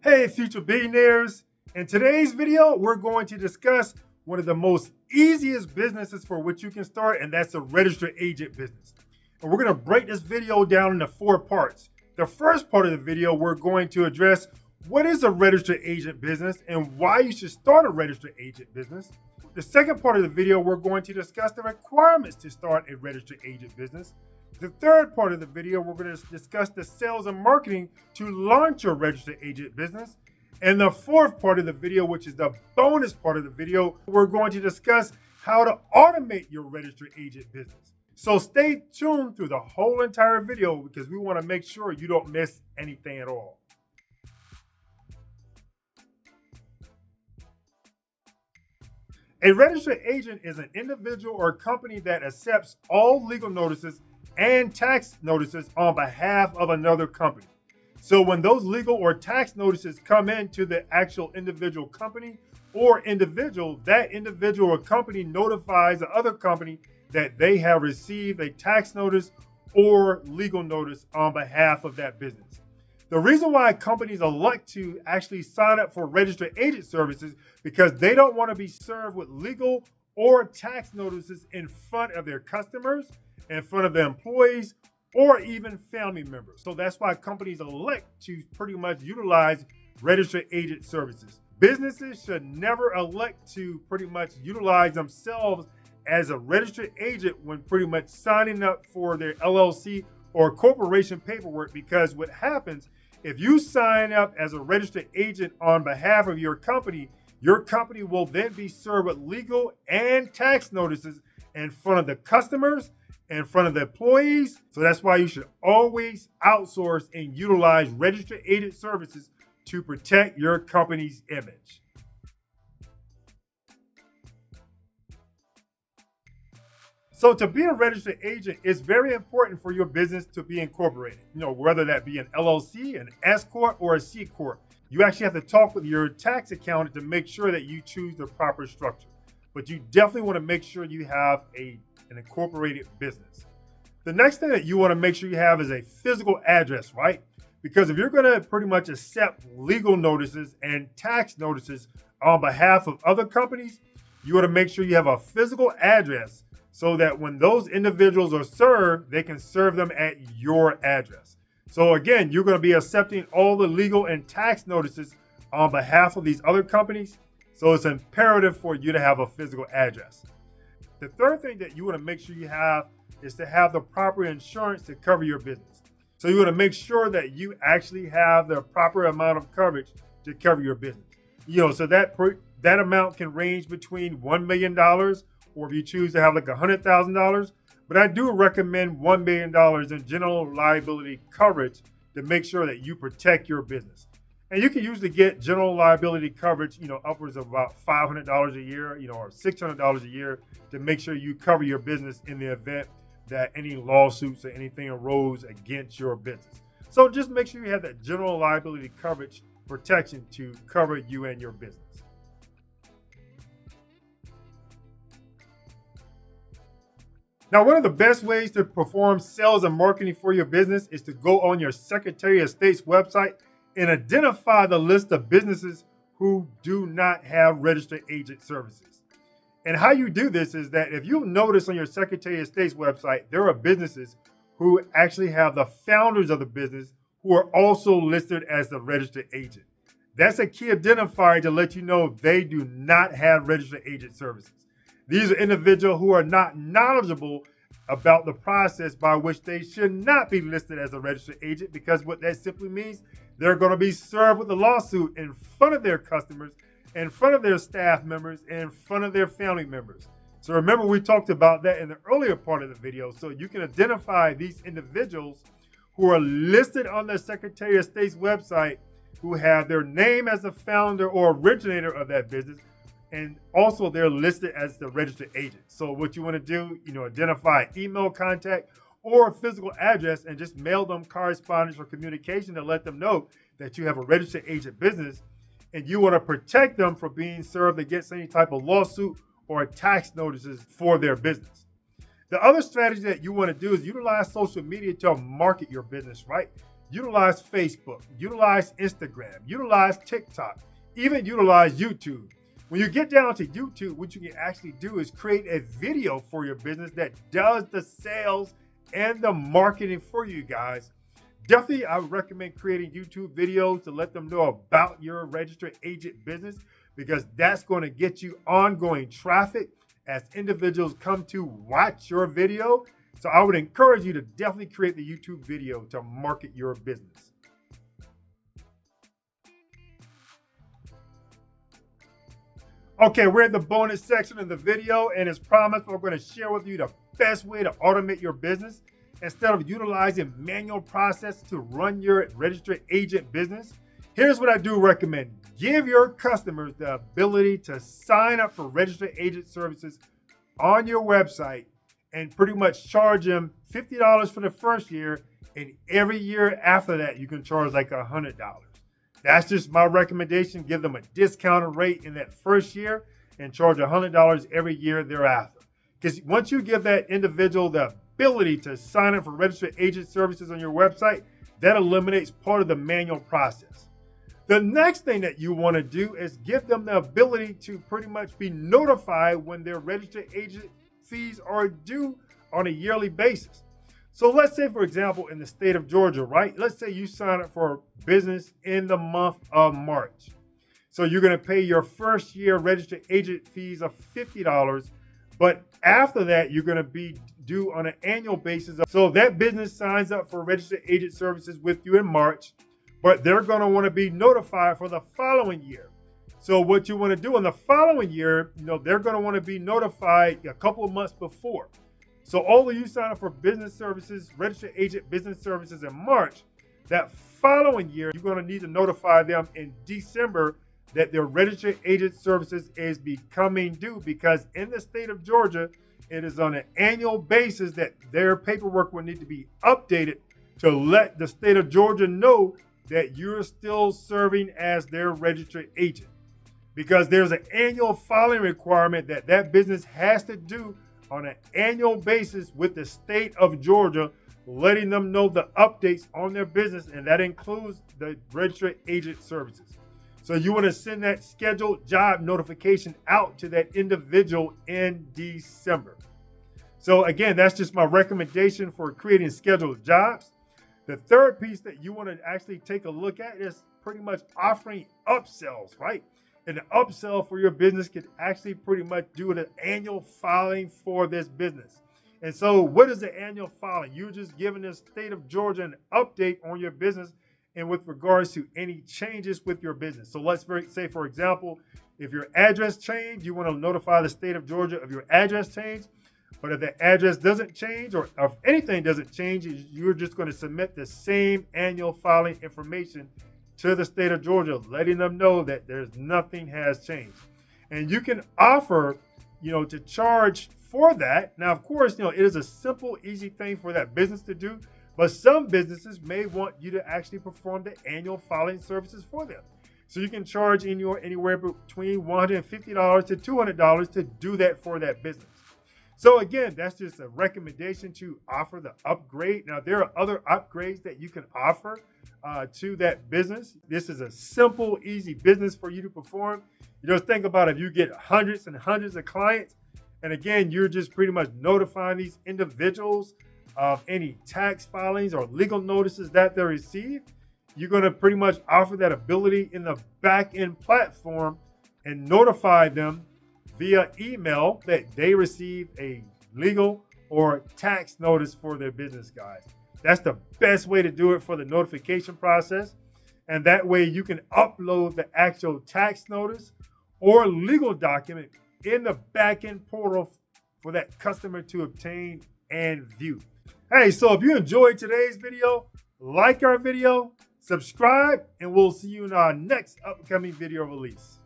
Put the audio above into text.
Hey, future billionaires. In today's video, we're going to discuss one of the most easiest businesses for which you can start, and that's a registered agent business. And we're going to break this video down into 4 parts. The first part of the video, we're going to address what is a registered agent business and why you should start a registered agent business. The second part of the video, we're going to discuss the requirements to start a registered agent business. The third part of the video, we're going to discuss the sales and marketing to launch your registered agent business. And the fourth part of the video, which is the bonus part of the video, we're going to discuss how to automate your registered agent business. So stay tuned through the whole entire video because we want to make sure you don't miss anything at all. A registered agent is an individual or company that accepts all legal notices and tax notices on behalf of another company. So when those legal or tax notices come into the actual individual company or individual, that individual or company notifies the other company that they have received a tax notice or legal notice on behalf of that business. The reason why companies elect to actually sign up for registered agent services because they don't want to be served with legal or tax notices in front of their customers, in front of their employees, or even family members. So that's why companies elect to pretty much utilize registered agent services. Businesses should never elect to pretty much utilize themselves as a registered agent when pretty much signing up for their LLC or corporation paperwork, because what happens if you sign up as a registered agent on behalf of your company will then be served with legal and tax notices in front of the customers, in front of the employees. So that's why you should always outsource and utilize registered agent services to protect your company's image. So to be a registered agent, it's very important for your business to be incorporated. Whether that be an LLC, an S Corp, or a C Corp. You actually have to talk with your tax accountant to make sure that you choose the proper structure. But you definitely want to make sure you have an incorporated business. The next thing that you want to make sure you have is a physical address, right? Because if you're going to pretty much accept legal notices and tax notices on behalf of other companies, you want to make sure you have a physical address so that when those individuals are served, they can serve them at your address. So again, you're going to be accepting all the legal and tax notices on behalf of these other companies. So it's imperative for you to have a physical address. The third thing that you want to make sure you have is to have the proper insurance to cover your business. So you want to make sure that you actually have the proper amount of coverage to cover your business. So that amount can range between $1 million, or if you choose to have like $100,000. But I do recommend $1 million in general liability coverage to make sure that you protect your business. And you can usually get general liability coverage, upwards of about $500 a year, or $600 a year to make sure you cover your business in the event that any lawsuits or anything arose against your business. So just make sure you have that general liability coverage protection to cover you and your business. Now, one of the best ways to perform sales and marketing for your business is to go on your Secretary of State's website and identify the list of businesses who do not have registered agent services. And how you do this is that if you notice on your Secretary of State's website, there are businesses who actually have the founders of the business who are also listed as the registered agent. That's a key identifier to let you know they do not have registered agent services. These are individuals who are not knowledgeable about the process by which they should not be listed as a registered agent, because what that simply means, they're going to be served with a lawsuit in front of their customers, in front of their staff members, and in front of their family members. So remember, we talked about that in the earlier part of the video. So you can identify these individuals who are listed on the Secretary of State's website, who have their name as the founder or originator of that business, and also they're listed as the registered agent. So what you want to do, identify email contact or a physical address and just mail them correspondence or communication to let them know that you have a registered agent business and you want to protect them from being served against any type of lawsuit or tax notices for their business. The other strategy that you want to do is utilize social media to market your business, right? utilize Facebook, utilize Instagram, utilize TikTok, even utilize YouTube. When you get down to YouTube, what you can actually do is create a video for your business that does the sales and the marketing for you guys. Definitely, I would recommend creating YouTube videos to let them know about your registered agent business, because that's going to get you ongoing traffic as individuals come to watch your video. So I would encourage you to definitely create the YouTube video to market your business. Okay, we're in the bonus section of the video, and as promised, we're going to share with you the best way to automate your business instead of utilizing manual process to run your registered agent business. Here's what I do recommend. Give your customers the ability to sign up for registered agent services on your website and pretty much charge them $50 for the first year, and every year after that, you can charge like $100. That's just my recommendation. Give them a discounted rate in that first year and charge $100 every year thereafter. Because once you give that individual the ability to sign up for registered agent services on your website, that eliminates part of the manual process. The next thing that you want to do is give them the ability to pretty much be notified when their registered agent fees are due on a yearly basis. So let's say, for example, in the state of Georgia, right? Let's say you sign up for business in the month of March. So you're going to pay your first year registered agent fees of $50, but after that, you're going to be due on an annual basis. So that business signs up for registered agent services with you in March, but they're going to want to be notified for the following year. So what you want to do in the following year, they're going to want to be notified a couple of months before. So although you sign up for business services, registered agent business services in March, that following year, you're going to need to notify them in December that their registered agent services is becoming due, because in the state of Georgia, it is on an annual basis that their paperwork will need to be updated to let the state of Georgia know that you're still serving as their registered agent, because there's an annual filing requirement that that business has to do on an annual basis with the state of Georgia, letting them know the updates on their business, and that includes the registered agent services. So you want to send that scheduled job notification out to that individual in December. So again, that's just my recommendation for creating scheduled jobs. The third piece that you want to actually take a look at is pretty much offering upsells, right? And the upsell for your business can actually pretty much do the annual filing for this business. And so what is the annual filing? You're just giving the state of Georgia an update on your business and with regards to any changes with your business. So let's say, for example, if your address changed, you want to notify the state of Georgia of your address change. But if the address doesn't change, or if anything doesn't change, you're just going to submit the same annual filing information to the state of Georgia, letting them know that there's nothing has changed. And you can offer, to charge for that. Now, of course, it is a simple, easy thing for that business to do, but some businesses may want you to actually perform the annual filing services for them. So you can charge anywhere between $150 to $200 to do that for that business. So again, that's just a recommendation to offer the upgrade. Now, there are other upgrades that you can offer to that business. This is a simple, easy business for you to perform. You just think about if you get hundreds and hundreds of clients, and again, you're just pretty much notifying these individuals of any tax filings or legal notices that they receive. You're going to pretty much offer that ability in the back-end platform and notify them via email that they receive a legal or tax notice for their business, guys. That's the best way to do it for the notification process. And that way you can upload the actual tax notice or legal document in the back-end portal for that customer to obtain and view. Hey, so if you enjoyed today's video, like our video, subscribe, and we'll see you in our next upcoming video release.